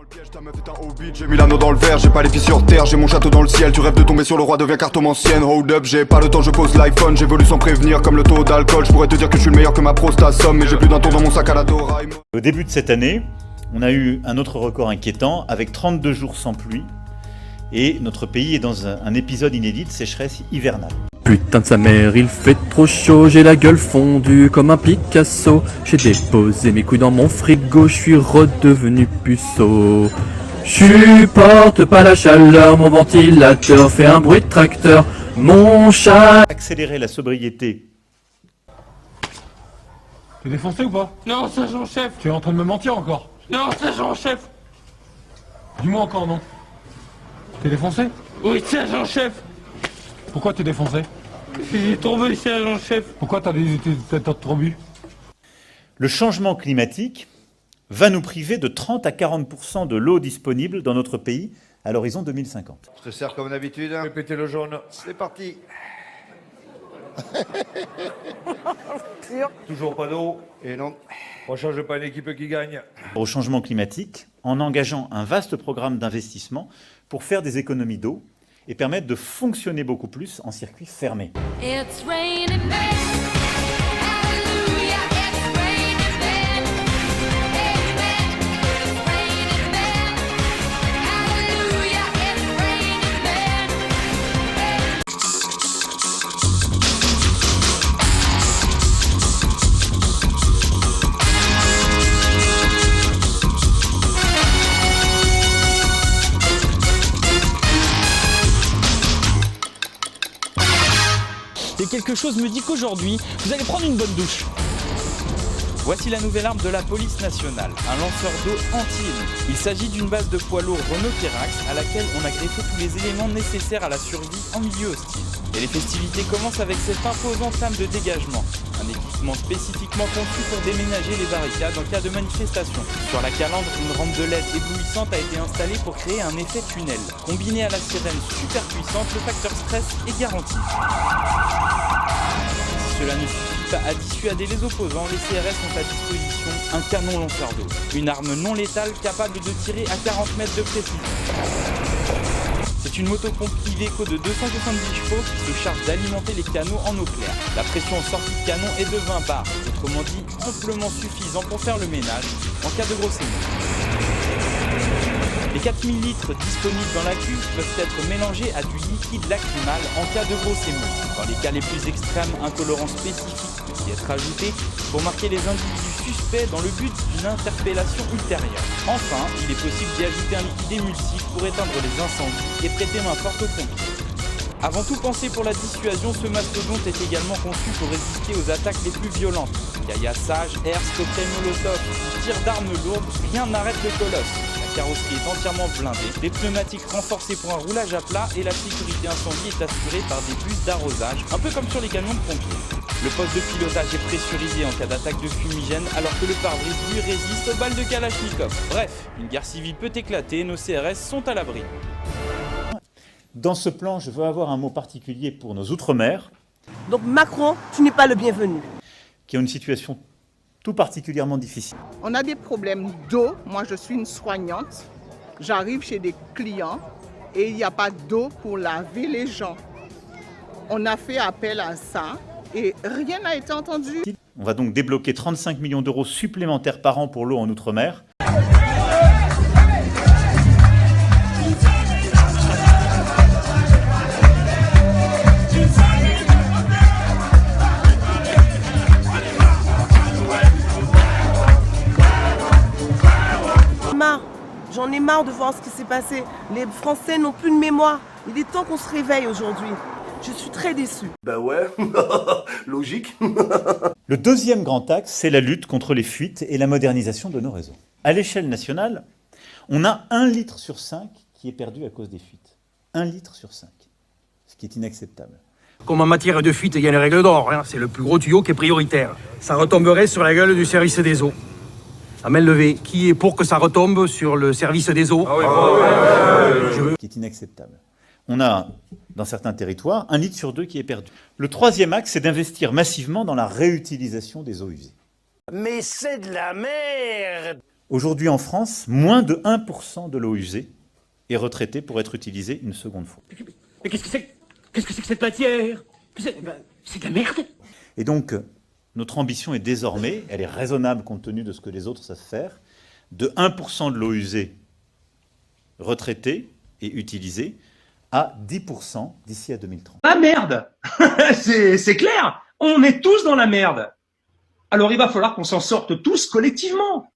dans le piège, ta meuf est un hobbit, j'ai mis l'anneau dans le verre, j'ai pas les pieds sur terre, j'ai mon château dans le ciel, tu rêves de tomber sur le roi, deviens cartomancienne, hold up, j'ai pas le temps, je pose l'iPhone, j'évolue sans prévenir comme le taux d'alcool, je pourrais te dire que je suis le meilleur que ma prostate somme, mais j'ai plus d'un tour dans mon sac à la Doraemon. Au début de cette année, on a eu un autre record inquiétant avec 32 jours sans pluie et notre pays est dans un épisode inédit de sécheresse hivernale. Putain de sa mère, il fait trop chaud, j'ai la gueule fondue comme un Picasso. J'ai déposé mes couilles dans mon frigo, je suis redevenu puceau. Supporte pas la chaleur, mon ventilateur fait un bruit de tracteur. Mon chat... Accélérer la sobriété. T'es défoncé ou pas? Non, sergent-chef. Tu es en train de me mentir encore? Non, sergent-chef. Dis-moi encore non. T'es défoncé? Oui, sergent-chef. Pourquoi t'es défoncé? J'ai tombé, sergent-chef. Pourquoi t'as trop bu? Le changement climatique va nous priver de 30 à 40% de l'eau disponible dans notre pays à l'horizon 2050. Je te sers comme d'habitude. Répétez le jaune. C'est parti. Toujours pas d'eau. Et non. On change pas une équipe qui gagne. Au changement climatique en engageant un vaste programme d'investissement pour faire des économies d'eau et permettre de fonctionner beaucoup plus en circuit fermé. It's raining men. Hallelujah, it's raining men. Amen. It's raining men. Hallelujah, it's raining men. Et quelque chose me dit qu'aujourd'hui, vous allez prendre une bonne douche. Voici la nouvelle arme de la police nationale, un lanceur d'eau anti-élu. Il s'agit d'une base de poids lourd Renault Kerax à laquelle on a greffé tous les éléments nécessaires à la survie en milieu hostile. Et les festivités commencent avec cette imposante lame de dégagement, un équipement spécifiquement conçu pour déménager les barricades en cas de manifestation. Sur la calandre, une rampe de LED éblouissante a été installée pour créer un effet tunnel. Combiné à la sirène super puissante, le facteur stress est garanti. Cela ne suffit pas à dissuader les opposants, les CRS ont à disposition un canon lanceur d'eau. Une arme non létale capable de tirer à 40 mètres de précision. C'est une motopompe Iveco de 270 chevaux qui se charge d'alimenter les canaux en eau claire. La pression en sortie de canon est de 20 bars, autrement dit amplement suffisant pour faire le ménage en cas de grosse émeute. Les 4000 litres disponibles dans la cuve peuvent être mélangés à du liquide lacrymal en cas de grosse émeute. Dans les cas les plus extrêmes, un colorant spécifique peut y être ajouté pour marquer les individus suspects dans le but d'une interpellation ultérieure. Enfin, il est possible d'y ajouter un liquide émulsif pour éteindre les incendies et prêter main forte aux pompiers. Avant tout pensé pour la dissuasion, ce mastodonte est également conçu pour résister aux attaques les plus violentes. Caillassage, herse, cocktail molotov, tir d'armes lourdes, rien n'arrête le colosse. La carrosserie est entièrement blindée, les pneumatiques renforcés pour un roulage à plat et la sécurité incendie est assurée par des bus d'arrosage, un peu comme sur les camions de pompiers. Le poste de pilotage est pressurisé en cas d'attaque de fumigène alors que le pare-brise lui résiste aux balles de Kalachnikov. Bref, une guerre civile peut éclater, nos CRS sont à l'abri. Dans ce plan, je veux avoir un mot particulier pour nos outre-mer, Donc Macron, tu n'es pas le bienvenu. qui ont une situation tout particulièrement difficile. On a des problèmes d'eau. Moi, je suis une soignante. J'arrive chez des clients et il n'y a pas d'eau pour laver les gens. On a fait appel à ça et rien n'a été entendu. On va donc débloquer 35 millions d'euros supplémentaires par an pour l'eau en outre-mer. J'en ai marre de voir ce qui s'est passé. Les Français n'ont plus de mémoire. Il est temps qu'on se réveille aujourd'hui. Je suis très déçue. Bah ouais, logique. Le deuxième grand axe, c'est la lutte contre les fuites et la modernisation de nos réseaux. À l'échelle nationale, on a 1 litre sur 5 qui est perdu à cause des fuites. 1 litre sur 5, ce qui est inacceptable. Comme en matière de fuite, il y a une règle d'or. C'est le plus gros tuyau qui est prioritaire. Ça retomberait sur la gueule du service des eaux. À main levée, qui est pour que ça retombe sur le service des eaux? Ce qui est inacceptable. On a, dans certains territoires, 1 litre sur 2 qui est perdu. Le troisième axe, c'est d'investir massivement dans la réutilisation des eaux usées. Mais c'est de la merde. Aujourd'hui en France, moins de 1% de l'eau usée est retraitée pour être utilisée une seconde fois. Mais qu'est-ce que c'est que cette matière? C'est de la merde. Et donc, notre ambition est désormais, elle est raisonnable compte tenu de ce que les autres savent faire, de 1% de l'eau usée retraitée et utilisée à 10% d'ici à 2030. La merde. C'est clair. On est tous dans la merde. Alors il va falloir qu'on s'en sorte tous collectivement.